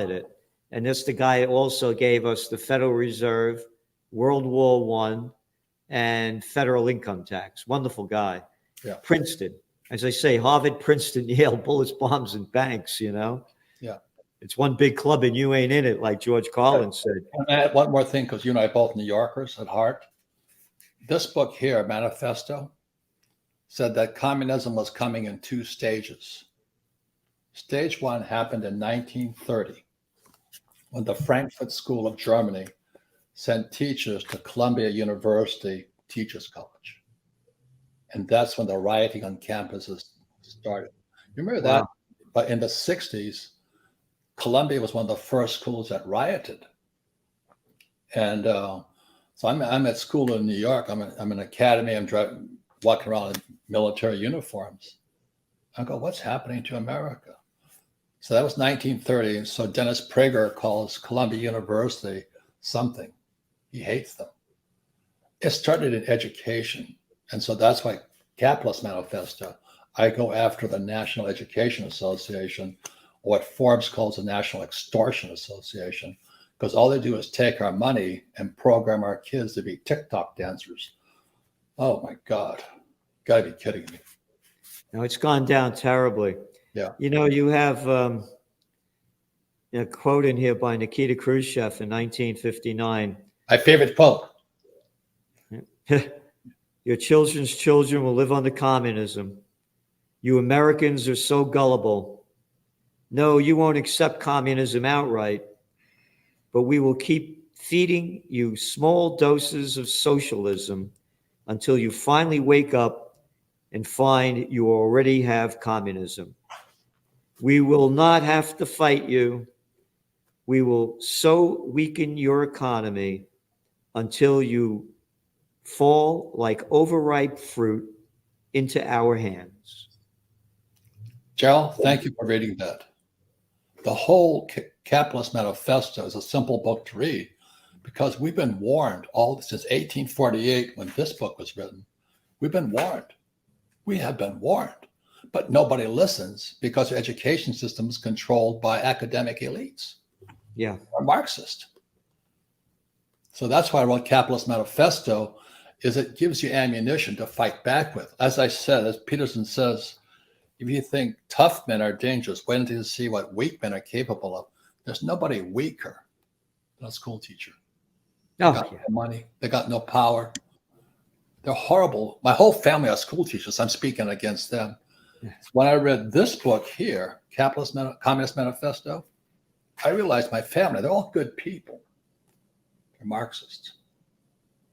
it. And this the guy also gave us the Federal Reserve, World War One, and federal income tax. Wonderful guy. Yeah. Princeton. As I say, Harvard, Princeton, Yale, bullets, bombs, and banks, you know? Yeah. It's one big club and you ain't in it, like George Carlin said. And I add one more thing, because you and I are both New Yorkers at heart. This book here, Manifesto, said that communism was coming in 2 stages. Stage 1 happened in 1930, when the Frankfurt School of Germany sent teachers to Columbia University Teachers College. And that's when the rioting on campuses started. You remember that? But in the 60s, Columbia was one of the first schools that rioted. And so I'm at school in New York. I'm in an academy. I'm walking around in military uniforms. I go, what's happening to America? So that was 1930. And so Dennis Prager calls Columbia University something. He hates them. It started in education. And so that's why Capitalist Manifesto, I go after the National Education Association, or what Forbes calls the National Extortion Association, because all they do is take our money and program our kids to be TikTok dancers. Oh my God. Gotta be kidding me. No, it's gone down terribly. Yeah. You know, you have a quote in here by Nikita Khrushchev in 1959. My favorite quote. Your children's children will live under communism. You Americans are so gullible. No, you won't accept communism outright, but we will keep feeding you small doses of socialism until you finally wake up and find you already have communism. We will not have to fight you. We will so weaken your economy until you fall like overripe fruit into our hands. Gerald, thank you for reading that. The whole Capitalist Manifesto is a simple book to read, because we've been warned since 1848, when this book was written. We've been warned. We have been warned, but nobody listens because the education system is controlled by academic elites. Yeah. Or Marxist. So that's why I wrote Capitalist Manifesto, is it gives you ammunition to fight back with. As I said, as Peterson says, if you think tough men are dangerous, wait until you see what weak men are capable of. There's nobody weaker than a school teacher. They got no money. They got no power. They're horrible. My whole family are school teachers. I'm speaking against them. When I read this book here, Communist Manifesto, I realized my family, they're all good people. They're Marxists.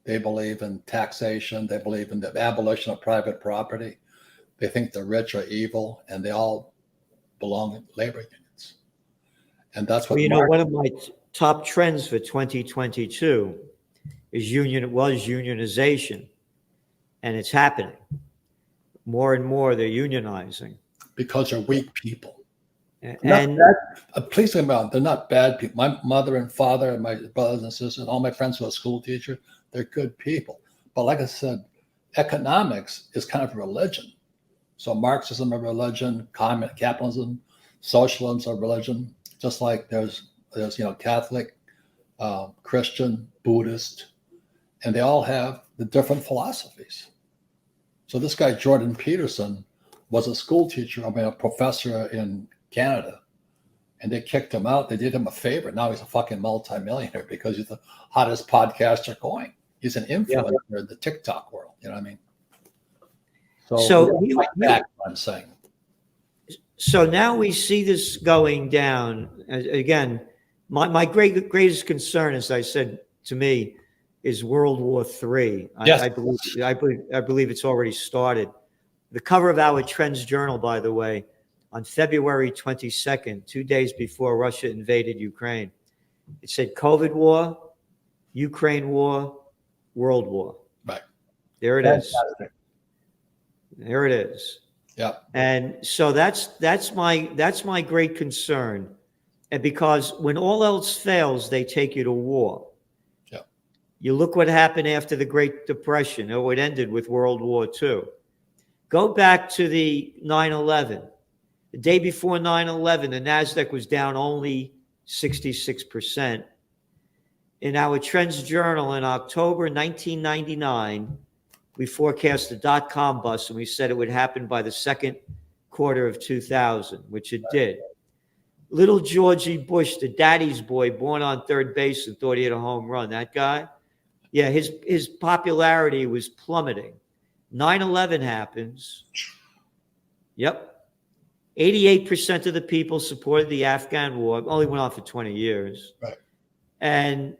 They believe in taxation. They believe in the abolition of private property. They think the rich are evil, and they all belong in labor unions. And that's what one of my top trends for 2022 is unionization, and it's happening. More and more, they're unionizing. Because they're weak people. And please remember, they're not bad people. My mother and father and my brothers and sisters, all my friends who are school teachers, they're good people. But like I said, economics is kind of a religion. So Marxism a religion, capitalism, socialism a religion. Just like there's Catholic, Christian, Buddhist, and they all have the different philosophies. So this guy Jordan Peterson was a school teacher, a professor in Canada, and they kicked him out. They did him a favor. Now he's a fucking multimillionaire because he's the hottest podcaster going. He's an influencer in the TikTok world. You know what I mean? So I'm saying. So now we see this going down. Again, my greatest concern, as I said to me, is World War III. Yes. I believe it's already started. The cover of our Trends Journal, by the way, on February 22nd, 2 days before Russia invaded Ukraine, it said COVID war, Ukraine war, World war. Right. There it is. There it is. Yeah. And so that's my great concern. And because when all else fails, they take you to war. Yeah. You look what happened after the Great Depression. Oh, it ended with World War II. Go back to the 9/11. The day before 9/11, the NASDAQ was down only 66%. In our Trends Journal in October 1999, we forecast the dot-com bust, and we said it would happen by the second quarter of 2000, which it did. Little Georgie Bush, the daddy's boy, born on third base and thought he had a home run. That guy, yeah, his popularity was plummeting. 9/11 happens. Yep. 88% of the people supported the Afghan war. Only went on for 20 years. Right. And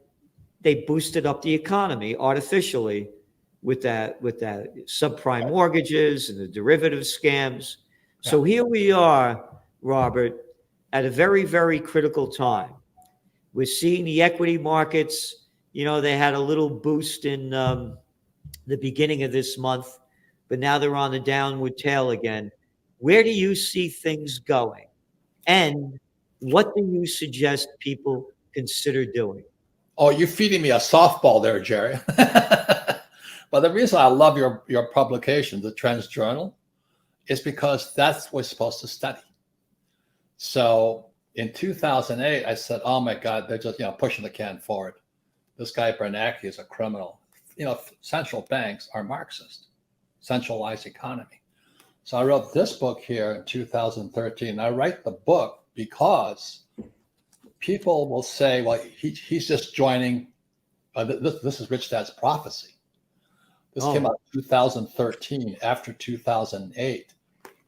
they boosted up the economy artificially with that subprime mortgages and the derivative scams. So here we are, Robert, at a very, very critical time. We're seeing the equity markets, they had a little boost in the beginning of this month, but now they're on the downward tail again. Where do you see things going? And what do you suggest people consider doing? Oh, you're feeding me a softball there, Jerry. But the reason I love your publication, the Trends Journal, is because that's what we're supposed to study. So in 2008, I said, oh my God, they're just pushing the can forward. This guy Bernanke is a criminal. Central banks are Marxist, centralized economy. So I wrote this book here in 2013. I write the book because people will say, well, he's just joining. This is Rich Dad's prophecy. This came out in 2013, after 2008.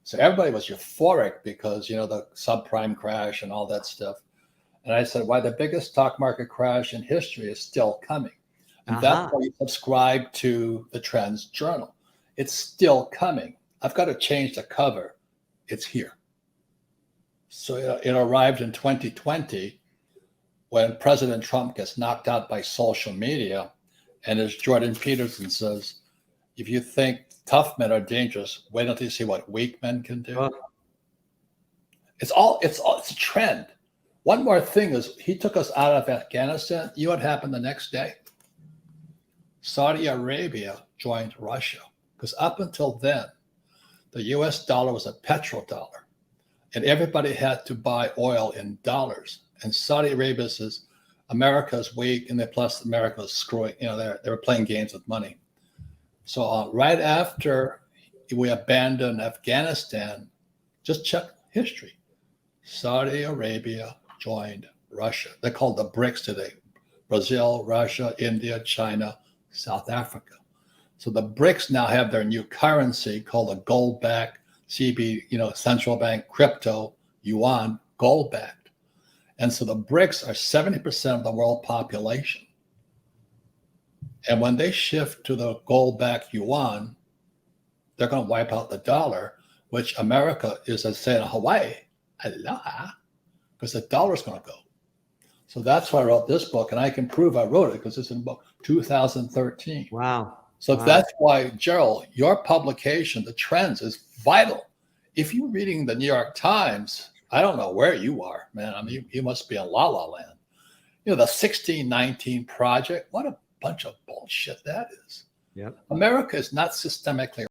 So everybody was euphoric because, the subprime crash and all that stuff. And I said, why the biggest stock market crash in history is still coming. And that's why you subscribe to the Trends Journal. It's still coming. I've got to change the cover. It's here. So it arrived in 2020 when President Trump gets knocked out by social media. And as Jordan Peterson says, if you think tough men are dangerous, wait until you see what weak men can do. It's a trend. One more thing is he took us out of Afghanistan. You know what happened the next day? Saudi Arabia joined Russia, because up until then, the US dollar was a petrodollar, and everybody had to buy oil in dollars. And Saudi Arabia says America's weak, and then plus America was screwing, they were playing games with money. So right after we abandoned Afghanistan, just check history. Saudi Arabia joined Russia. They're called the BRICS today: Brazil, Russia, India, China, South Africa. So the BRICS now have their new currency called a gold-backed CB, central bank crypto yuan, gold-backed. And so the BRICS are 70% of the world population. And when they shift to the gold-backed yuan, they're going to wipe out the dollar, which America is, as saying in Hawaii, aloha, because the dollar's going to go. So that's why I wrote this book, and I can prove I wrote it because it's in book 2013. Wow. So that's why, Gerald, your publication, The Trends, is vital. If you're reading the New York Times, I don't know where you are, man. I mean, you must be in La La Land. The 1619 Project, what a bunch of bullshit that is. Yep. America is not systemically